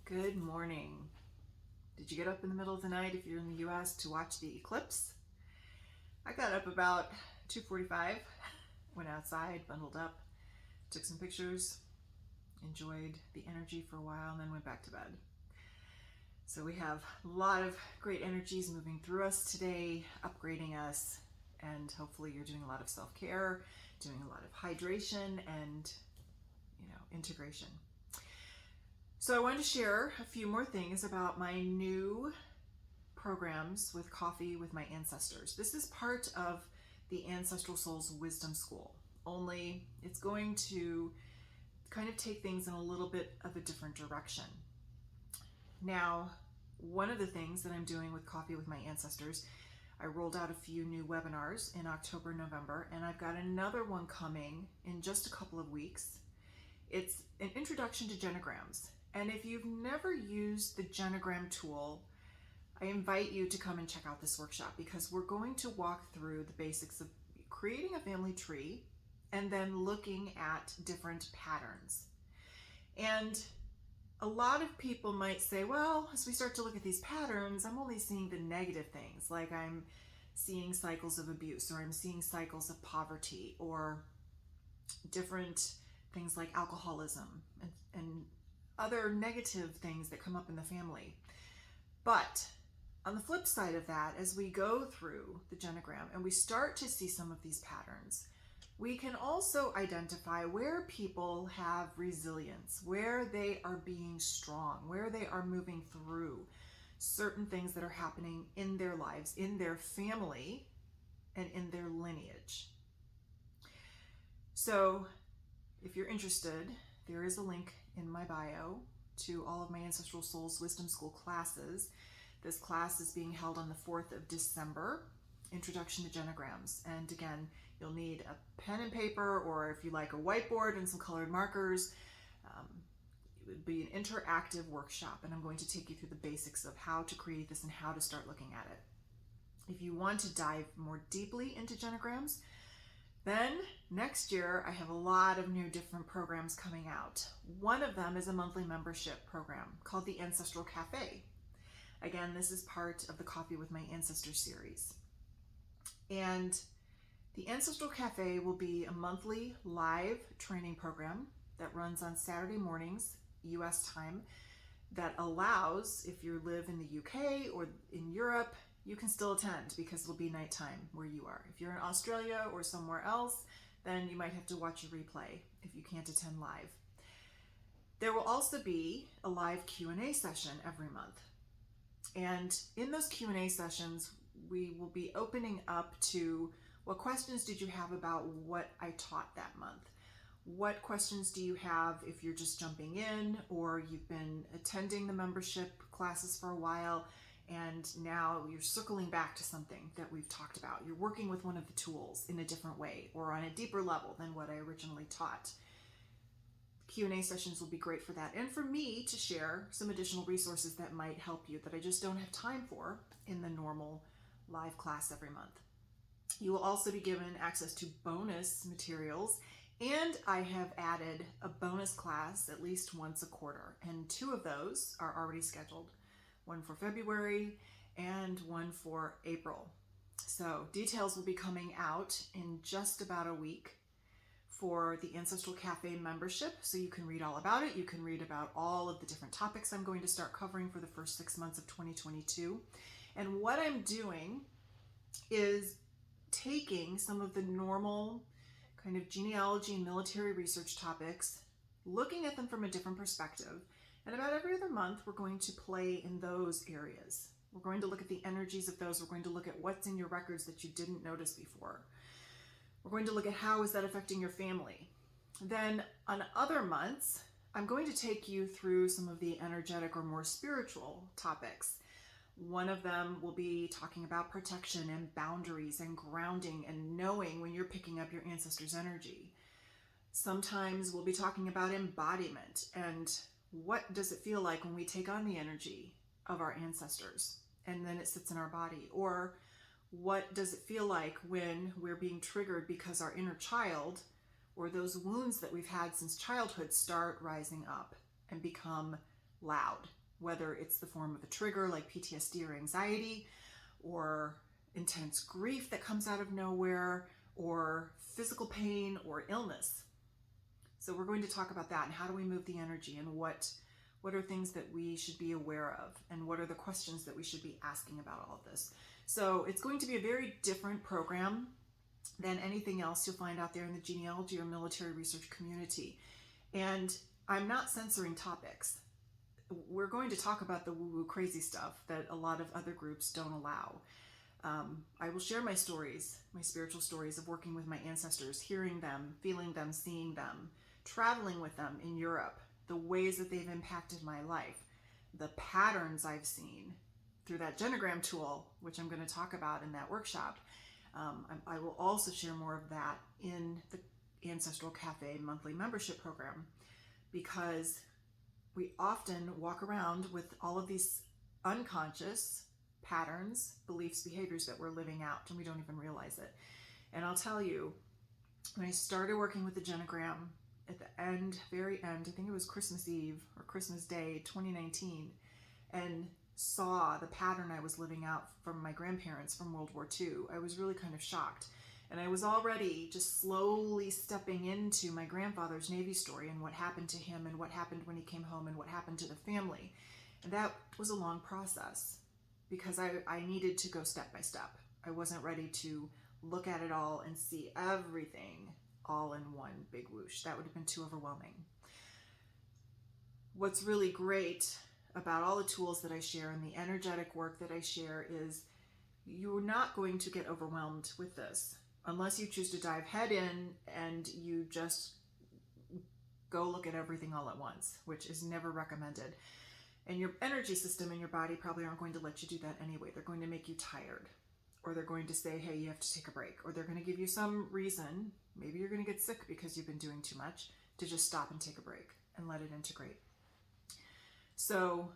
Good morning. Did you get up in the middle of the night if you're in the US to watch the eclipse? I got up about 2:45, went outside, bundled up, took some pictures, enjoyed the energy for a while, and then went back to bed. So we have a lot of great energies moving through us today, upgrading us, and hopefully you're doing a lot of self-care, doing a lot of hydration and integration. So I wanted to share a few more things about my new programs with Coffee with My Ancestors. This is part of the Ancestral Souls Wisdom School, only it's going to kind of take things in a little bit of a different direction. Now, one of the things that I'm doing with Coffee with My Ancestors, I rolled out a few new webinars in October, November, and I've got another one coming in just a couple of weeks. It's an introduction to genograms. And if you've never used the genogram tool, I invite you to come and check out this workshop because we're going to walk through the basics of creating a family tree and then looking at different patterns. And a lot of people might say, well, as we start to look at these patterns, I'm only seeing the negative things, like I'm seeing cycles of abuse, or I'm seeing cycles of poverty, or different things like alcoholism and other negative things that come up in the family. But on the flip side of that, as we go through the genogram and we start to see some of these patterns, we can also identify where people have resilience, where they are being strong, where they are moving through certain things that are happening in their lives, in their family, and in their lineage. So if you're interested, there is a link in my bio to all of my Ancestral Souls Wisdom School classes. This class is being held on the 4th of December, Introduction to Genograms. And again, you'll need a pen and paper, or if you like a whiteboard and some colored markers. It would be an interactive workshop, and I'm going to take you through the basics of how to create this and how to start looking at it. If you want to dive more deeply into genograms, then next year I have a lot of new different programs coming out. One of them is a monthly membership program called the Ancestral Cafe. Again, this is part of the Coffee with My Ancestors series. And the Ancestral Cafe will be a monthly live training program that runs on Saturday mornings, US time, that allows, if you live in the UK or in Europe, you can still attend because it'll be nighttime where you are. If you're in Australia or somewhere else, then you might have to watch a replay if you can't attend live. There will also be a live Q&A session every month. And in those Q&A sessions, we will be opening up to what questions did you have about what I taught that month? What questions do you have if you're just jumping in, or you've been attending the membership classes for a while and now you're circling back to something that we've talked about. You're working with one of the tools in a different way or on a deeper level than what I originally taught. Q&A sessions will be great for that, and for me to share some additional resources that might help you that I just don't have time for in the normal live class every month. You will also be given access to bonus materials, and I have added a bonus class at least once a quarter, and 2 of those are already scheduled, one for February and one for April. So details will be coming out in just about a week for the Ancestral Cafe membership, so you can read all about it. You can read about all of the different topics I'm going to start covering for the first 6 months of 2022. And what I'm doing is taking some of the normal kind of genealogy and military research topics, looking at them from a different perspective, and about every other month we're going to play in those areas. We're going to look at the energies of those. We're going to look at what's in your records that you didn't notice before. We're going to look at how is that affecting your family. Then on other months, I'm going to take you through some of the energetic or more spiritual topics. One of them will be talking about protection and boundaries and grounding and knowing when you're picking up your ancestors' energy. Sometimes we'll be talking about embodiment and what does it feel like when we take on the energy of our ancestors and then it sits in our body, or what does it feel like when we're being triggered because our inner child or those wounds that we've had since childhood start rising up and become loud, whether it's the form of a trigger like PTSD or anxiety, or intense grief that comes out of nowhere, or physical pain or illness. So we're going to talk about that and how do we move the energy, and what are things that we should be aware of, and what are the questions that we should be asking about all of this. So it's going to be a very different program than anything else you'll find out there in the genealogy or military research community. And I'm not censoring topics. We're going to talk about the woo-woo crazy stuff that a lot of other groups don't allow. I will share my stories, my spiritual stories of working with my ancestors, hearing them, feeling them, seeing them, traveling with them in Europe, the ways that they've impacted my life, the patterns I've seen through that genogram tool, which I'm going to talk about in that workshop. I will also share more of that in the Ancestral Cafe monthly membership program, because we often walk around with all of these unconscious patterns, beliefs, behaviors that we're living out, and we don't even realize it. And I'll tell you, when I started working with the genogram at the end, very end, I think it was Christmas Eve or Christmas Day 2019, and saw the pattern I was living out from my grandparents from World War II, I was really kind of shocked. And I was already just slowly stepping into my grandfather's Navy story and what happened to him and what happened when he came home and what happened to the family. And that was a long process, because I needed to go step by step. I wasn't ready to look at it all and see everything all in one big whoosh. That would have been too overwhelming. What's really great about all the tools that I share and the energetic work that I share is you're not going to get overwhelmed with this unless you choose to dive head in and you just go look at everything all at once, which is never recommended. And your energy system and your body probably aren't going to let you do that anyway. They're going to make you tired, or they're going to say, hey, you have to take a break, or they're going to give you some reason, maybe you're going to get sick because you've been doing too much, to just stop and take a break and let it integrate. So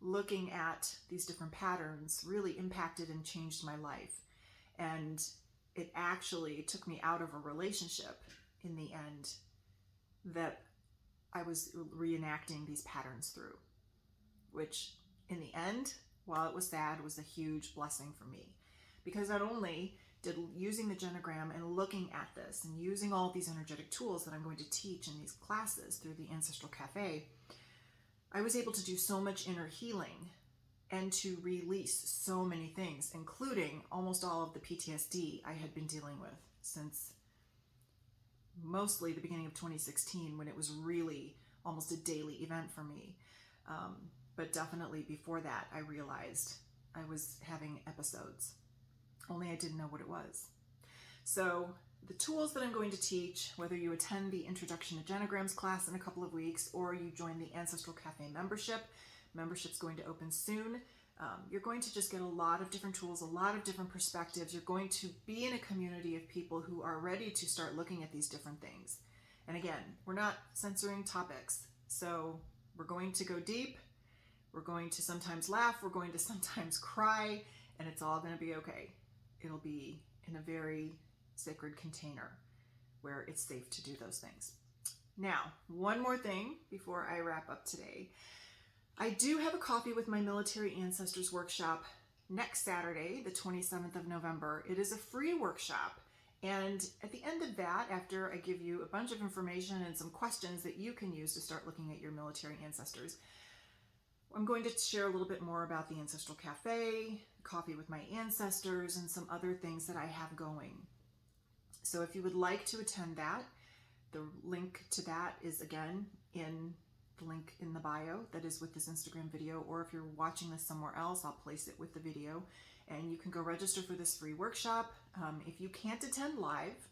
looking at these different patterns really impacted and changed my life. And it actually took me out of a relationship in the end that I was reenacting these patterns through, which in the end, while it was sad, was a huge blessing for me. Because not only did using the genogram and looking at this and using all of these energetic tools that I'm going to teach in these classes through the Ancestral Cafe, I was able to do so much inner healing and to release so many things, including almost all of the PTSD I had been dealing with since mostly the beginning of 2016, when it was really almost a daily event for me. But definitely before that, I realized I was having episodes, only I didn't know what it was. So the tools that I'm going to teach, whether you attend the Introduction to Genograms class in a couple of weeks, or you join the Ancestral Cafe membership's going to open soon. You're going to just get a lot of different tools, a lot of different perspectives. You're going to be in a community of people who are ready to start looking at these different things. And again, we're not censoring topics. So we're going to go deep. We're going to sometimes laugh. We're going to sometimes cry, and it's all going to be okay. It'll be in a very sacred container where it's safe to do those things. Now, one more thing before I wrap up today. I do have a Coffee with My Military Ancestors workshop next Saturday, the 27th of November. It is a free workshop. And at the end of that, after I give you a bunch of information and some questions that you can use to start looking at your military ancestors, I'm going to share a little bit more about the Ancestral Cafe, Coffee with My Ancestors, and some other things that I have going. So if you would like to attend that, the link to that is again in the link in the bio that is with this Instagram video, or if you're watching this somewhere else, I'll place it with the video, and you can go register for this free workshop. If you can't attend live,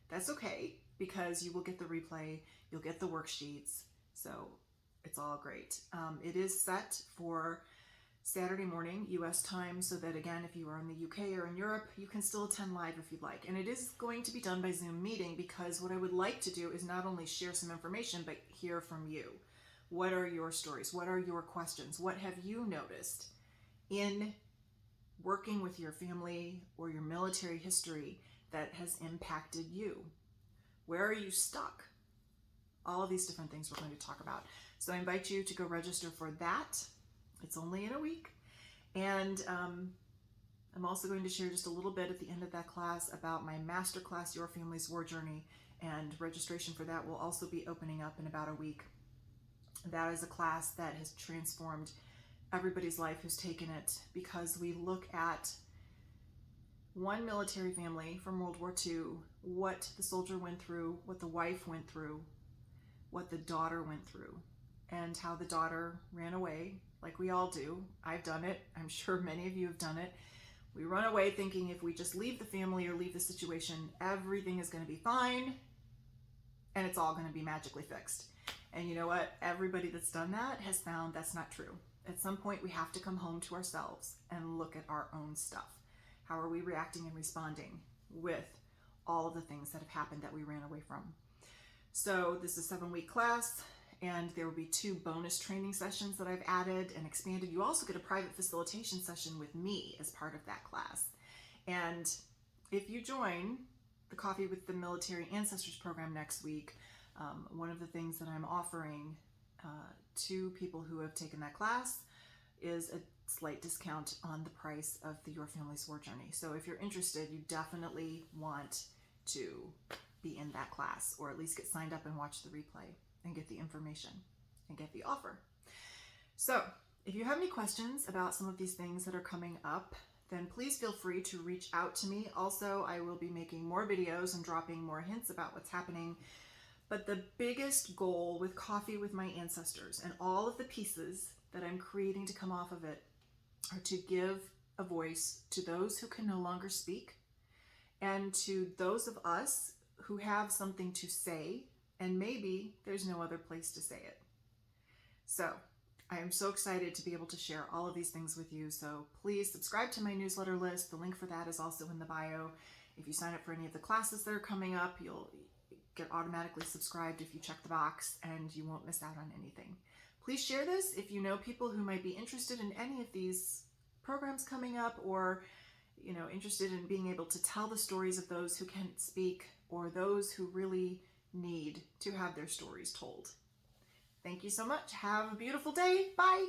that's okay, because you will get the replay, you'll get the worksheets, so it's all great. It is set for Saturday morning US time, so that again, if you are in the UK or in Europe, you can still attend live if you'd like. And it is going to be done by Zoom meeting, because what I would like to do is not only share some information, but hear from you. What are your stories? What are your questions? What have you noticed in working with your family or your military history that has impacted you? Where are you stuck? All of these different things we're going to talk about. So I invite you to go register for that. It's only in a week. And I'm also going to share just a little bit at the end of that class about my masterclass, Your Family's War Journey, and registration for that will also be opening up in about a week. That is a class that has transformed everybody's life who's taken it, because we look at one military family from World War II, what the soldier went through, what the wife went through, what the daughter went through, and how the daughter ran away, like we all do. I've done it. I'm sure many of you have done it. We run away thinking if we just leave the family or leave the situation, everything is going to be fine and it's all going to be magically fixed. And you know what? Everybody that's done that has found that's not true. At some point, we have to come home to ourselves and look at our own stuff. How are we reacting and responding with all of the things that have happened that we ran away from? So this is a 7-week class, and there will be 2 bonus training sessions that I've added and expanded. You also get a private facilitation session with me as part of that class. And if you join the Coffee with the Military Ancestors program next week, one of the things that I'm offering to people who have taken that class is a slight discount on the price of the Your Family's War Journey. So if you're interested, you definitely want to be in that class, or at least get signed up and watch the replay and get the information and get the offer. So if you have any questions about some of these things that are coming up, then please feel free to reach out to me. Also, I will be making more videos and dropping more hints about what's happening. But the biggest goal with Coffee with My Ancestors and all of the pieces that I'm creating to come off of it are to give a voice to those who can no longer speak, and to those of us who have something to say and maybe there's no other place to say it. So I am so excited to be able to share all of these things with you. So please subscribe to my newsletter list. The link for that is also in the bio. If you sign up for any of the classes that are coming up, you'll get automatically subscribed if you check the box, and you won't miss out on anything. Please share this if you know people who might be interested in any of these programs coming up, or interested in being able to tell the stories of those who can't speak, or those who really need to have their stories told. Thank you so much. Have a beautiful day. Bye.